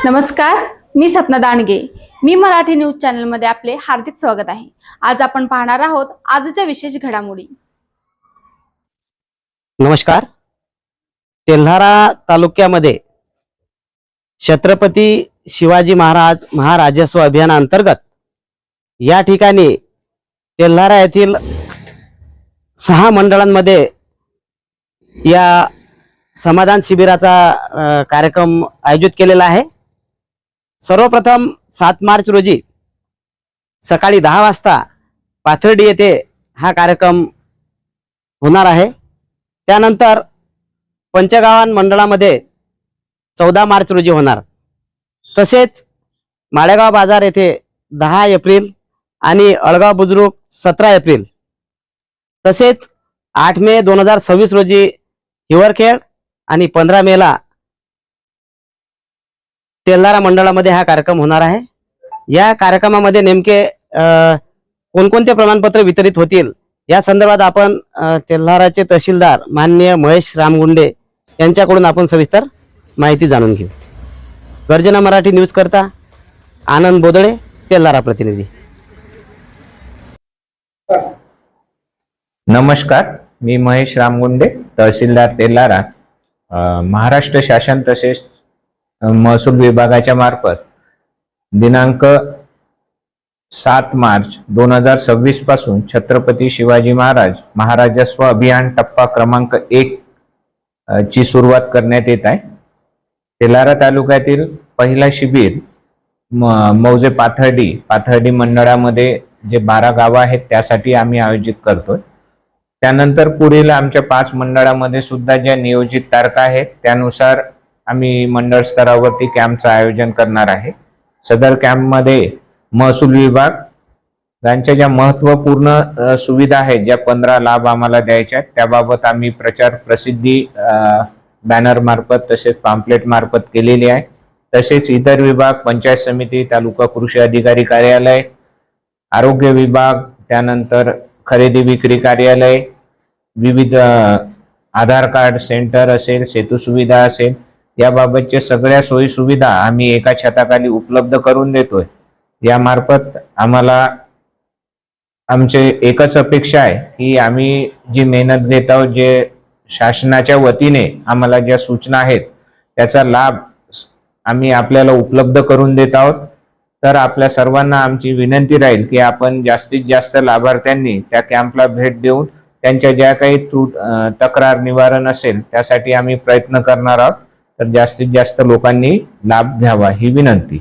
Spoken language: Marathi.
नमस्कार, मी सपना दांडगे. मी मराठी न्यूज चॅनल मध्ये आपले हार्दिक स्वागत आहे. आज आपण पाहणार आहोत आजच्या विशेष घडामोडी. नमस्कार. तेल्हारा तालुक्यामध्ये छत्रपती शिवाजी महाराज महाराजस्व अभियानांतर्गत या ठिकाणी तेल्हारा येथील 6 मंडळांमध्ये या समाधान शिबिराचा कार्यक्रम आयोजित केलेला आहे. सर्वप्रथम 7 मार्च रोजी सकाळी 10 वाजता पाथर्डी येथे हा कार्यक्रम होणार आहे. त्यानंतर पंचगावान मंडळामध्ये 14 मार्च रोजी होणार. तसेच माळेगाव बाजार येथे 10 एप्रिल आणि अळगाव बुजुर्ग 17 एप्रिल, तसेच 8 मे 2026 रोजी हिवरखेड आणि 15 मेला तेल्हारा मंडळामध्ये हा कार्यक्रम होणार आहे. या कार्यक्रमामध्ये नेमके कोणकोणते प्रमाणपत्र वितरित होतील या संदर्भात आपण तेल्हाराचे तहसीलदार माननीय महेश रामगुंडे यांच्याकडून आपण सविस्तर माहिती जाणून घेऊ. गर्जना मराठी न्यूज करता आनंद बोदळे, तेल्हारा प्रतिनिधी. नमस्कार, मी महेश रामगुंडे, तहसीलदार तेल्हारा. महाराष्ट्र शासन तसेच महसूल विभागाच्या मार्फत दिनांक 7 मार्च 2026 पासून छत्रपती शिवाजी महाराज महाराजस्व अभियान टप्पा क्रमांक 1 ची सुरुवात करण्यात येत आहे. तेल्हारा तालुक्यातील पहिला शिबिर मौजे पाथर्डी मंडळामध्ये जे 12 गावं आहेत त्यासाठी आम्ही आयोजित करतोय. त्यानंतर पुढील आमच्या 5 मंडळामध्ये सुद्धा ज्या नियोजित तारखा आहेत त्यानुसार आम्ही मंडळ स्तरावरती कॅम्पचं आयोजन करणार आहे. सदर कॅम्पमध्ये महसूल विभाग यांच्या ज्या महत्त्वपूर्ण सुविधा आहेत, ज्या 15 लाभ आम्हाला द्यायच्या आहेत त्याबाबत आम्ही प्रचार प्रसिद्धी बॅनर मार्फत तसेच पॅम्पलेट मार्फत केलेली आहे. तसेच इतर विभाग, पंचायत समिती, तालुका कृषी अधिकारी कार्यालय, आरोग्य विभाग, त्यानंतर खरेदी विक्री कार्यालय, विविध आधार कार्ड सेंटर असेल, सेतू सुविधा असेल, याबाबतचे सगळ्या सोयी सुविधा आम्ही एका छताखाली उपलब्ध करून देतोय. यामार्फत आम्हाला आमचे एकच अपेक्षा आहे की आम्ही जी मेहनत घेत आहोत, जे शासनाच्या वतीने आम्हाला ज्या सूचना आहेत त्याचा लाभ आम्ही आपल्याला उपलब्ध करून देत आहोत. तर आपल्या सर्वांना आमची विनंती राहील की आपण जास्तीत जास्त लाभार्थ्यांनी त्या कॅम्पला भेट देऊन त्यांच्या ज्या काही तक्रार निवारण असेल त्यासाठी आम्ही प्रयत्न करणार आहोत. तर जास्तीत जास्त लोकांनी लाभ घ्यावा ही विनंती.